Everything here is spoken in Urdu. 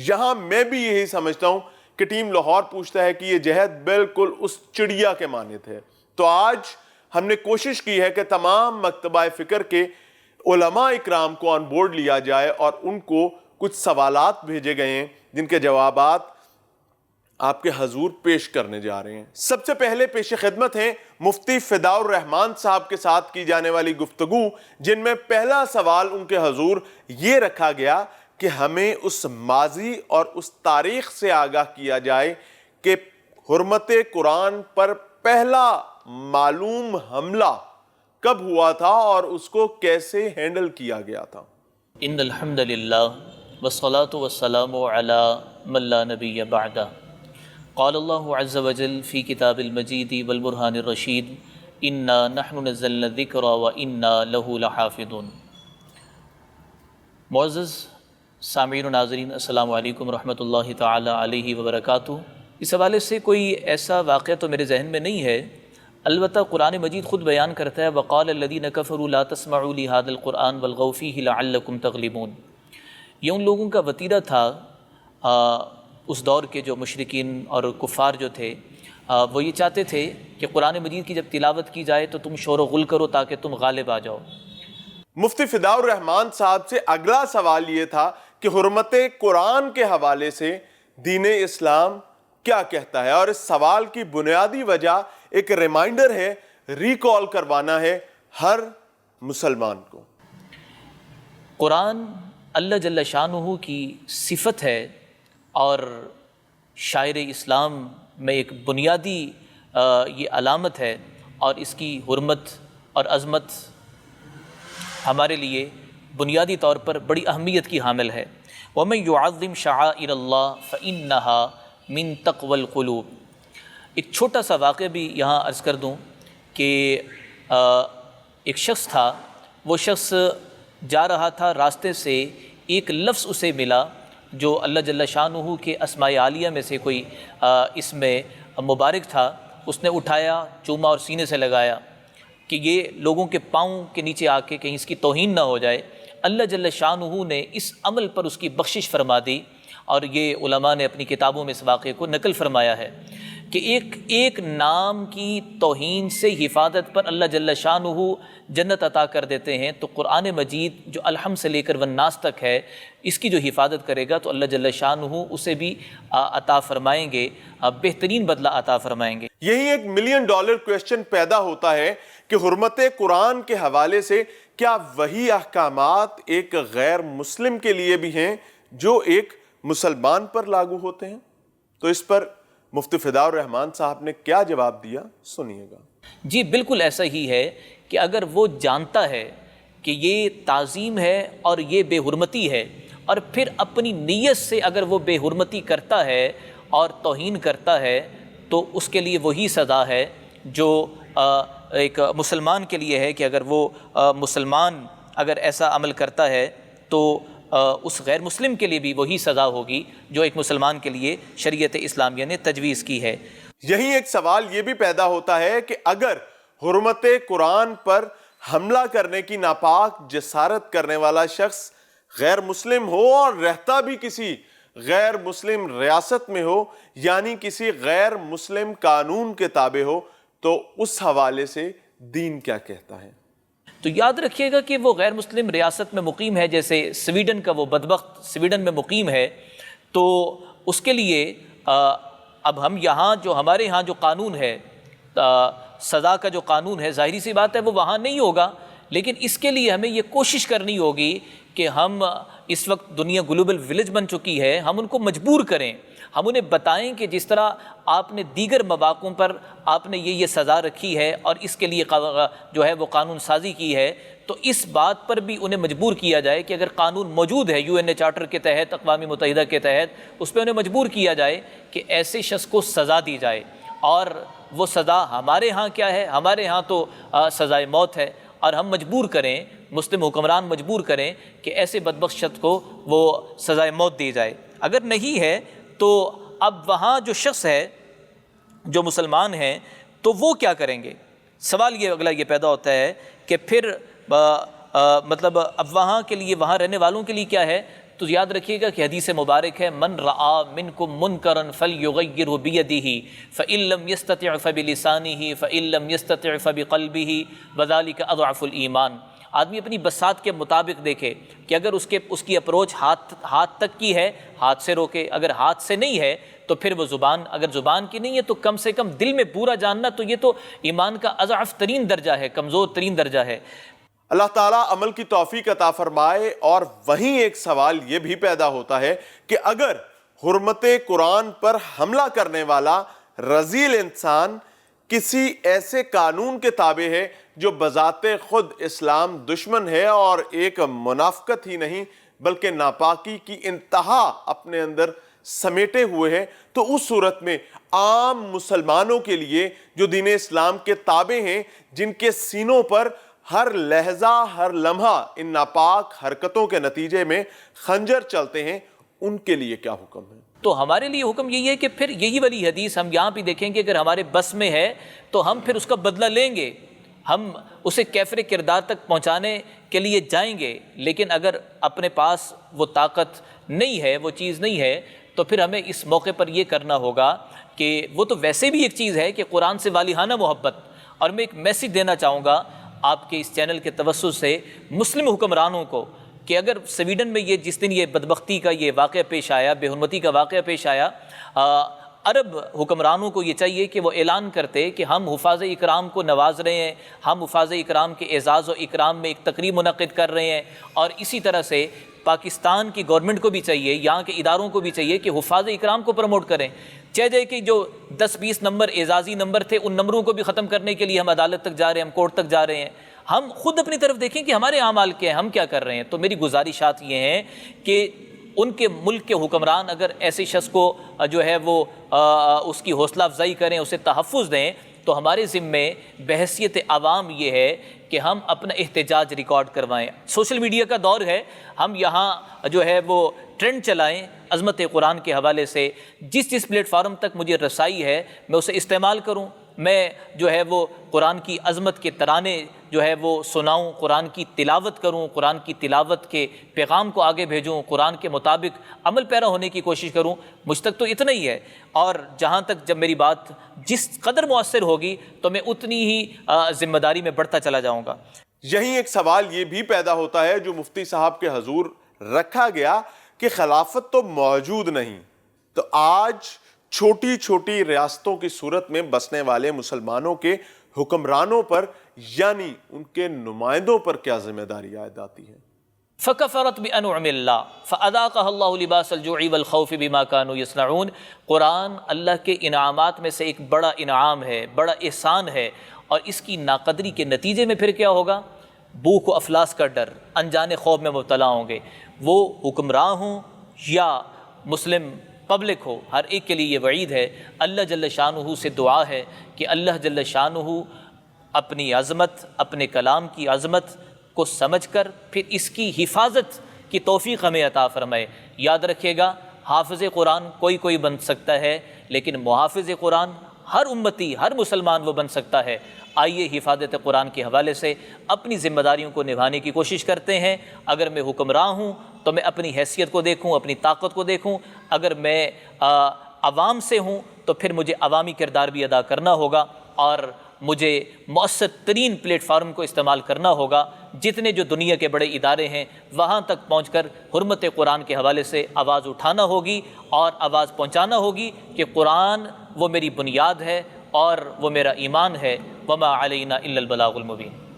یہاں میں بھی یہی سمجھتا ہوں کہ ٹیم لاہور پوچھتا ہے کہ یہ جہد بالکل اس چڑیا کے مانند ہے۔ تو آج ہم نے کوشش کی ہے کہ تمام مکتبہ فکر کے علماء اکرام کو آن بورڈ لیا جائے اور ان کو کچھ سوالات بھیجے گئے ہیں جن کے جوابات آپ کے حضور پیش کرنے جا رہے ہیں۔ سب سے پہلے پیش خدمت ہیں مفتی فداء الرحمان صاحب کے ساتھ کی جانے والی گفتگو، جن میں پہلا سوال ان کے حضور یہ رکھا گیا کہ ہمیں اس ماضی اور اس تاریخ سے آگاہ کیا جائے کہ حرمت قرآن پر پہلا معلوم حملہ کب ہوا تھا اور اس کو کیسے ہینڈل کیا گیا تھا۔ ان الحمد للہ والصلاة والسلام علی من لا نبی بعدہ قال اللہ عز وجل فی کتاب المجید والبرہان الرشید انا نحن نزلنا الذکر وانا لہ لحافظون۔ معزز سامعین و ناظرین، السلام علیکم ورحمۃ اللہ تعالی علیہ وبرکاتہ۔ اس حوالے سے کوئی ایسا واقعہ تو میرے ذہن میں نہیں ہے، البتہ قرآن مجید خود بیان کرتا ہے وقال الذین کفروا لا تسمعوا لہذا القرآن والغوا فیہ لعلکم تغلبون۔ یہ ان لوگوں کا وتیرہ تھا، اس دور کے جو مشرکین اور کفار جو تھے، وہ یہ چاہتے تھے کہ قرآن مجید کی جب تلاوت کی جائے تو تم شور و غل کرو تاکہ تم غالب آ جاؤ۔ مفتی فداء الرحمان صاحب سے اگلا سوال یہ تھا کہ حرمت قرآن کے حوالے سے دین اسلام کیا کہتا ہے، اور اس سوال کی بنیادی وجہ ایک ریمائنڈر ہے، ریکال کروانا ہے ہر مسلمان کو۔ قرآن اللہ جل شانہ کی صفت ہے اور شاعر اسلام میں ایک بنیادی یہ علامت ہے، اور اس کی حرمت اور عظمت ہمارے لیے بنیادی طور پر بڑی اہمیت کی حامل ہے۔ وَمَن يُعَظِّمْ شَعَائِرَ اللَّهِ فَإِنَّهَا مِن تَقْوَى الْقُلُوبِ۔ ایک چھوٹا سا واقعہ بھی یہاں عرض کر دوں کہ ایک شخص تھا، وہ شخص جا رہا تھا، راستے سے ایک لفظ اسے ملا جو اللہ جل شانہ کے اسماء عالیہ میں سے کوئی اس میں مبارک تھا۔ اس نے اٹھایا، چوما اور سینے سے لگایا کہ یہ لوگوں کے پاؤں کے نیچے آ کے کہیں اس کی توہین نہ ہو جائے۔ اللہ جل شانہ نے اس عمل پر اس کی بخشش فرما دی، اور یہ علماء نے اپنی کتابوں میں اس واقعے کو نقل فرمایا ہے کہ ایک نام کی توہین سے حفاظت پر اللہ جل شانہ جنت عطا کر دیتے ہیں۔ تو قرآن مجید جو الحمد سے لے کر والناس تک ہے، اس کی جو حفاظت کرے گا تو اللہ جل شانہ اسے بھی عطا فرمائیں گے، بہترین بدلہ عطا فرمائیں گے۔ یہی ایک ملین ڈالر کویسچن پیدا ہوتا ہے کہ حرمت قرآن کے حوالے سے کیا وہی احکامات ایک غیر مسلم کے لیے بھی ہیں جو ایک مسلمان پر لاگو ہوتے ہیں؟ تو اس پر مفتی فداء الرحمان صاحب نے کیا جواب دیا، سنیے گا۔ جی بالکل ایسا ہی ہے کہ اگر وہ جانتا ہے کہ یہ تعظیم ہے اور یہ بے حرمتی ہے، اور پھر اپنی نیت سے اگر وہ بے حرمتی کرتا ہے اور توہین کرتا ہے، تو اس کے لیے وہی سزا ہے جو ایک مسلمان کے لیے ہے کہ اگر وہ مسلمان اگر ایسا عمل کرتا ہے تو اس غیر مسلم کے لیے بھی وہی سزا ہوگی جو ایک مسلمان کے لیے شریعت اسلامیہ نے تجویز کی ہے۔ یہی ایک سوال یہ بھی پیدا ہوتا ہے کہ اگر حرمت قرآن پر حملہ کرنے کی ناپاک جسارت کرنے والا شخص غیر مسلم ہو اور رہتا بھی کسی غیر مسلم ریاست میں ہو، یعنی کسی غیر مسلم قانون کے تابع ہو، تو اس حوالے سے دین کیا کہتا ہے؟ تو یاد رکھیے گا کہ وہ غیر مسلم ریاست میں مقیم ہے، جیسے سویڈن کا وہ بدبخت سویڈن میں مقیم ہے، تو اس کے لیے اب ہم یہاں جو ہمارے یہاں جو قانون ہے، سزا کا جو قانون ہے، ظاہری سی بات ہے وہ وہاں نہیں ہوگا، لیکن اس کے لیے ہمیں یہ کوشش کرنی ہوگی کہ ہم اس وقت دنیا گلوبل ولیج بن چکی ہے، ہم ان کو مجبور کریں، ہم انہیں بتائیں کہ جس طرح آپ نے دیگر مواقعوں پر آپ نے یہ سزا رکھی ہے اور اس کے لیے جو ہے وہ قانون سازی کی ہے، تو اس بات پر بھی انہیں مجبور کیا جائے کہ اگر قانون موجود ہے UN چارٹر کے تحت، اقوام متحدہ کے تحت، اس پہ انہیں مجبور کیا جائے کہ ایسے شخص کو سزا دی جائے۔ اور وہ سزا ہمارے ہاں کیا ہے؟ ہمارے ہاں تو سزائے موت ہے، اور ہم مجبور کریں، مسلم حکمران مجبور کریں کہ ایسے بدبخت شخص کو وہ سزائے موت دی جائے۔ اگر نہیں ہے تو اب وہاں جو شخص ہے جو مسلمان ہیں تو وہ کیا کریں گے؟ سوال یہ اگلا یہ پیدا ہوتا ہے کہ پھر مطلب اب وہاں کے لیے، وہاں رہنے والوں کے لیے کیا ہے؟ تو یاد رکھیے گا کہ حدیث مبارک ہے من رآ منکم منکرا فلیغیرہ بیدہ فإن لم یستطع فبلسانہ فإن لم یستطع فبقلبہ وذلک اضعف الایمان۔ آدمی اپنی بساط کے مطابق دیکھے کہ اگر اس کی اپروچ ہاتھ تک کی ہے، ہاتھ سے روکے، اگر ہاتھ سے نہیں ہے تو پھر وہ زبان، اگر زبان کی نہیں ہے تو کم سے کم دل میں برا جاننا، تو یہ تو ایمان کا اضعف ترین درجہ ہے، کمزور ترین درجہ ہے۔ اللہ تعالیٰ عمل کی توفیق عطا فرمائے۔ اور وہیں ایک سوال یہ بھی پیدا ہوتا ہے کہ اگر حرمت قرآن پر حملہ کرنے والا رذیل انسان کسی ایسے قانون کے تابع ہے جو بذات خود اسلام دشمن ہے اور ایک منافقت ہی نہیں بلکہ ناپاکی کی انتہا اپنے اندر سمیٹے ہوئے ہے، تو اس صورت میں عام مسلمانوں کے لیے جو دین اسلام کے تابع ہیں، جن کے سینوں پر ہر لہجہ ہر لمحہ ان ناپاک حرکتوں کے نتیجے میں خنجر چلتے ہیں، ان کے لیے کیا حکم ہے؟ تو ہمارے لیے حکم یہی ہے کہ پھر یہی والی حدیث ہم یہاں بھی دیکھیں گے، اگر ہمارے بس میں ہے تو ہم پھر اس کا بدلہ لیں گے، ہم اسے کیفر کردار تک پہنچانے کے لیے جائیں گے، لیکن اگر اپنے پاس وہ طاقت نہیں ہے، وہ چیز نہیں ہے، تو پھر ہمیں اس موقع پر یہ کرنا ہوگا کہ وہ تو ویسے بھی ایک چیز ہے کہ قرآن سے والہانہ محبت۔ اور میں ایک میسیج دینا چاہوں گا آپ کے اس چینل کے توسط سے مسلم حکمرانوں کو کہ اگر سویڈن میں یہ جس دن یہ بدبختی کا یہ واقعہ پیش آیا، بے حرمتی کا واقعہ پیش آیا، عرب حکمرانوں کو یہ چاہیے کہ وہ اعلان کرتے کہ ہم حفاظ اکرام کو نواز رہے ہیں، ہم حفاظ اکرام کے اعزاز و اکرام میں ایک تقریب منعقد کر رہے ہیں، اور اسی طرح سے پاکستان کی گورنمنٹ کو بھی چاہیے، یہاں کے اداروں کو بھی چاہیے کہ حفاظ اکرام کو پروموٹ کریں، چاہے کہ جو 10-20 نمبر اعزازی نمبر تھے ان نمبروں کو بھی ختم کرنے کے لیے ہم عدالت تک جا رہے ہیں، ہم کورٹ تک جا رہے ہیں۔ ہم خود اپنی طرف دیکھیں کہ ہمارے اعمال کیا ہیں، ہم کیا کر رہے ہیں۔ تو میری گزارشات یہ ہیں کہ ان کے ملک کے حکمران اگر ایسے شخص کو جو ہے وہ اس کی حوصلہ افزائی کریں، اسے تحفظ دیں، تو ہمارے ذمے بحیثیت عوام یہ ہے کہ ہم اپنا احتجاج ریکارڈ کروائیں۔ سوشل میڈیا کا دور ہے، ہم یہاں جو ہے وہ ٹرینڈ چلائیں عظمت قرآن کے حوالے سے، جس پلیٹ فارم تک مجھے رسائی ہے میں اسے استعمال کروں، میں جو ہے وہ قرآن کی عظمت کے ترانے جو ہے وہ سناؤں، قرآن کی تلاوت کروں، قرآن کی تلاوت کے پیغام کو آگے بھیجوں، قرآن کے مطابق عمل پیرا ہونے کی کوشش کروں۔ مجھ تک تو اتنا ہی ہے، اور جہاں تک جب میری بات جس قدر مؤثر ہوگی تو میں اتنی ہی ذمہ داری میں بڑھتا چلا جاؤں گا۔ یہیں ایک سوال یہ بھی پیدا ہوتا ہے جو مفتی صاحب کے حضور رکھا گیا کہ خلافت تو موجود نہیں، تو آج چھوٹی چھوٹی ریاستوں کی صورت میں بسنے والے مسلمانوں کے حکمرانوں پر یعنی ان کے نمائندوں پر کیا ذمہ داری عائد آتی ہے؟ فَكَفَرَتْ بِأَنْعُمِ اللَّهِ فَأَذَاقَهَا اللَّهُ لِبَاسَ الْجُوعِ وَالْخَوْفِ بِمَا كَانُوا يَصْنَعُونَ۔ قرآن اللہ کے انعامات میں سے ایک بڑا انعام ہے، بڑا احسان ہے، اور اس کی ناقدری کے نتیجے میں پھر کیا ہوگا؟ بھوک و افلاس کا ڈر، انجان خوف میں مبتلا ہوں گے، وہ حکمراں ہوں یا مسلم پبلک ہو، ہر ایک کے لیے یہ وعید ہے۔ اللہ جل شانہ سے دعا ہے کہ اللہ جل شانہ اپنی عظمت، اپنے کلام کی عظمت کو سمجھ کر پھر اس کی حفاظت کی توفیق ہمیں عطا فرمائے۔ یاد رکھیے گا، حافظ قرآن کوئی بن سکتا ہے، لیکن محافظ قرآن ہر امتی، ہر مسلمان وہ بن سکتا ہے۔ آئیے حفاظت قرآن کے حوالے سے اپنی ذمہ داریوں کو نبھانے کی کوشش کرتے ہیں۔ اگر میں حکمراں ہوں تو میں اپنی حیثیت کو دیکھوں، اپنی طاقت کو دیکھوں، اگر میں عوام سے ہوں تو پھر مجھے عوامی کردار بھی ادا کرنا ہوگا، اور مجھے مؤثر ترین پلیٹ فارم کو استعمال کرنا ہوگا۔ جتنے جو دنیا کے بڑے ادارے ہیں وہاں تک پہنچ کر حرمت قرآن کے حوالے سے آواز اٹھانا ہوگی اور آواز پہنچانا ہوگی کہ قرآن وہ میری بنیاد ہے اور وہ میرا ایمان ہے۔ وما علینا الا البلاغ المبین۔